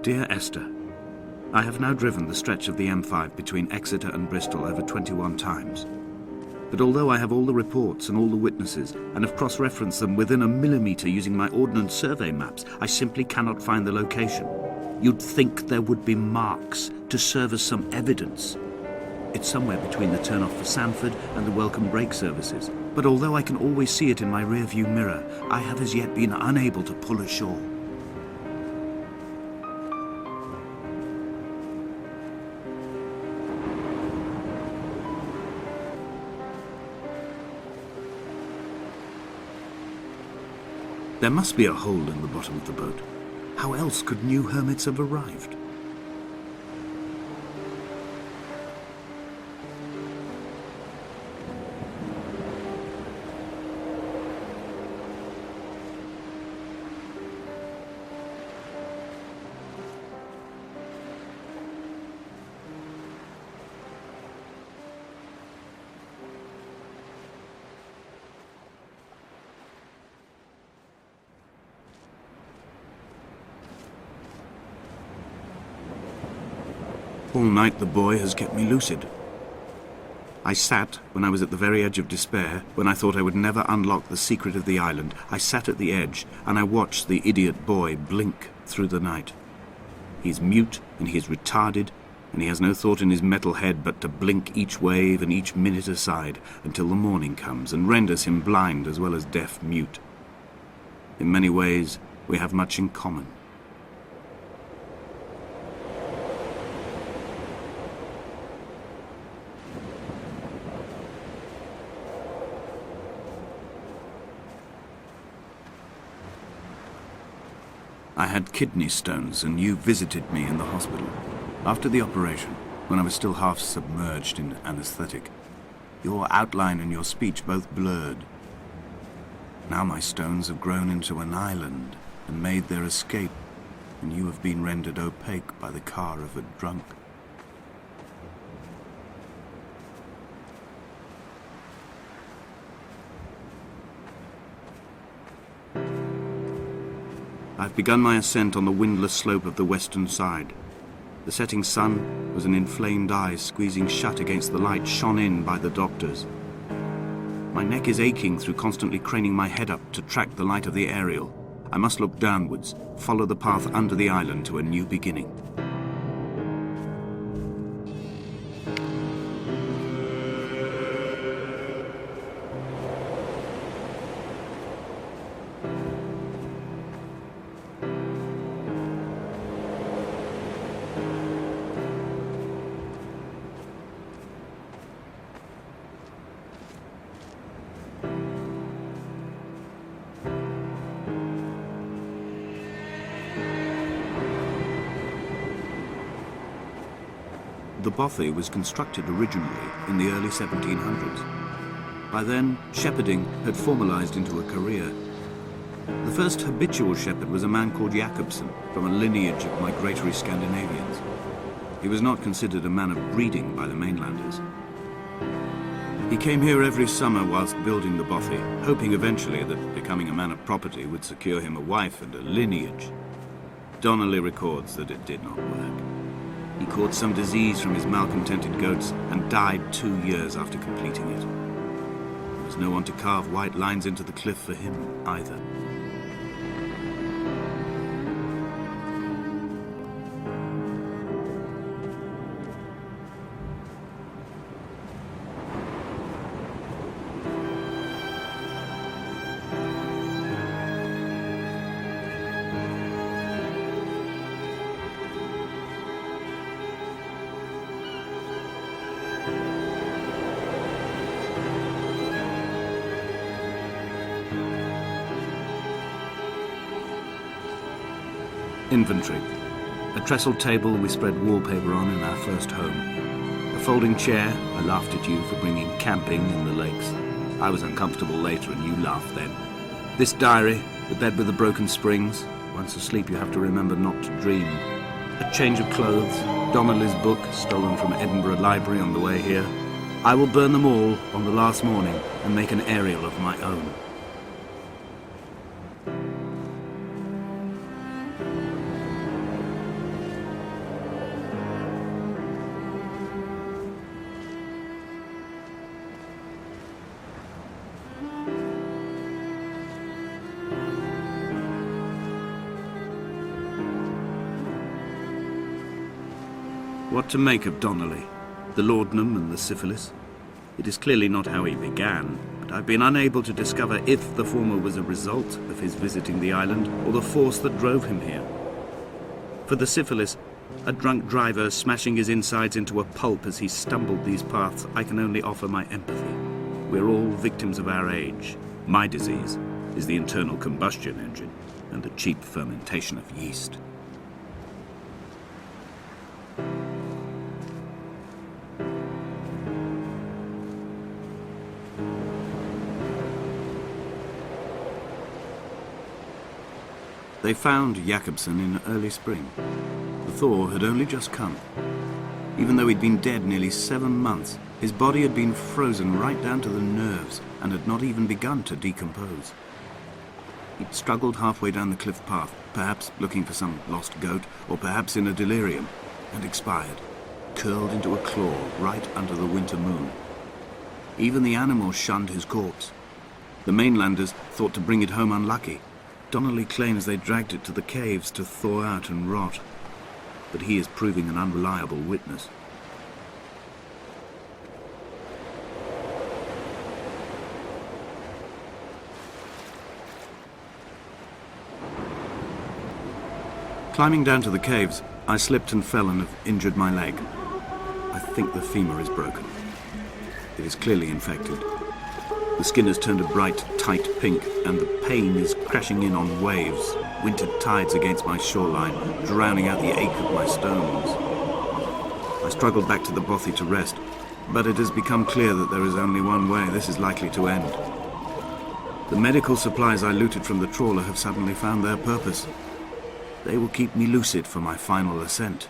Dear Esther, I have now driven the stretch of the M5 between Exeter and Bristol over 21 times. But although I have all the reports and all the witnesses, and have cross-referenced them within a millimetre using my Ordnance Survey maps, I simply cannot find the location. You'd think there would be marks to serve as some evidence. It's somewhere between the turn-off for Sanford and the welcome brake services. But although I can always see it in my rear-view mirror, I have as yet been unable to pull ashore. There must be a hole in the bottom of the boat. How else could new hermits have arrived? All night the boy has kept me lucid. I sat, when I was at the very edge of despair, when I thought I would never unlock the secret of the island, I sat at the edge, and I watched the idiot boy blink through the night. He's mute, and he is retarded, and he has no thought in his metal head but to blink each wave and each minute aside until the morning comes and renders him blind as well as deaf-mute. In many ways, we have much in common. I had kidney stones, and you visited me in the hospital. After the operation, when I was still half submerged in anesthetic, your outline and your speech both blurred. Now my stones have grown into an island and made their escape, and you have been rendered opaque by the car of a drunk. I've begun my ascent on the windless slope of the western side. The setting sun was an inflamed eye squeezing shut against the light shone in by the doctors. My neck is aching through constantly craning my head up to track the light of the aerial. I must look downwards, follow the path under the island to a new beginning. The bothy was constructed originally in the early 1700s. By then, shepherding had formalised into a career. The first habitual shepherd was a man called Jakobsen, from a lineage of migratory Scandinavians. He was not considered a man of breeding by the mainlanders. He came here every summer whilst building the bothy, hoping eventually that becoming a man of property would secure him a wife and a lineage. Donnelly records that it did not work. He caught some disease from his malcontented goats and died 2 years after completing it. There was no one to carve white lines into the cliff for him either. Inventory. A trestle table we spread wallpaper on in our first home. A folding chair. I laughed at you for bringing camping in the lakes. I was uncomfortable later and you laughed then. This diary, the bed with the broken springs. Once asleep you have to remember not to dream. A change of clothes. Donnelly's book, stolen from Edinburgh Library on the way here. I will burn them all on the last morning and make an aerial of my own. What to make of Donnelly, the laudanum and the syphilis? It is clearly not how he began, but I've been unable to discover if the former was a result of his visiting the island or the force that drove him here. For the syphilis, a drunk driver smashing his insides into a pulp as he stumbled these paths, I can only offer my empathy. We're all victims of our age. My disease is the internal combustion engine and the cheap fermentation of yeast. They found Jakobsen in early spring. The thaw had only just come. Even though he'd been dead nearly 7 months, his body had been frozen right down to the nerves and had not even begun to decompose. He'd struggled halfway down the cliff path, perhaps looking for some lost goat, or perhaps in a delirium, and expired, curled into a claw right under the winter moon. Even the animals shunned his corpse. The mainlanders thought to bring it home unlucky. Donnelly claims they dragged it to the caves to thaw out and rot, but he is proving an unreliable witness. Climbing down to the caves, I slipped and fell and have injured my leg. I think the femur is broken. It is clearly infected. The skin has turned a bright, tight pink, and the pain is crashing in on waves, winter tides against my shoreline, drowning out the ache of my stones. I struggled back to the bothy to rest, but it has become clear that there is only one way this is likely to end. The medical supplies I looted from the trawler have suddenly found their purpose. They will keep me lucid for my final ascent.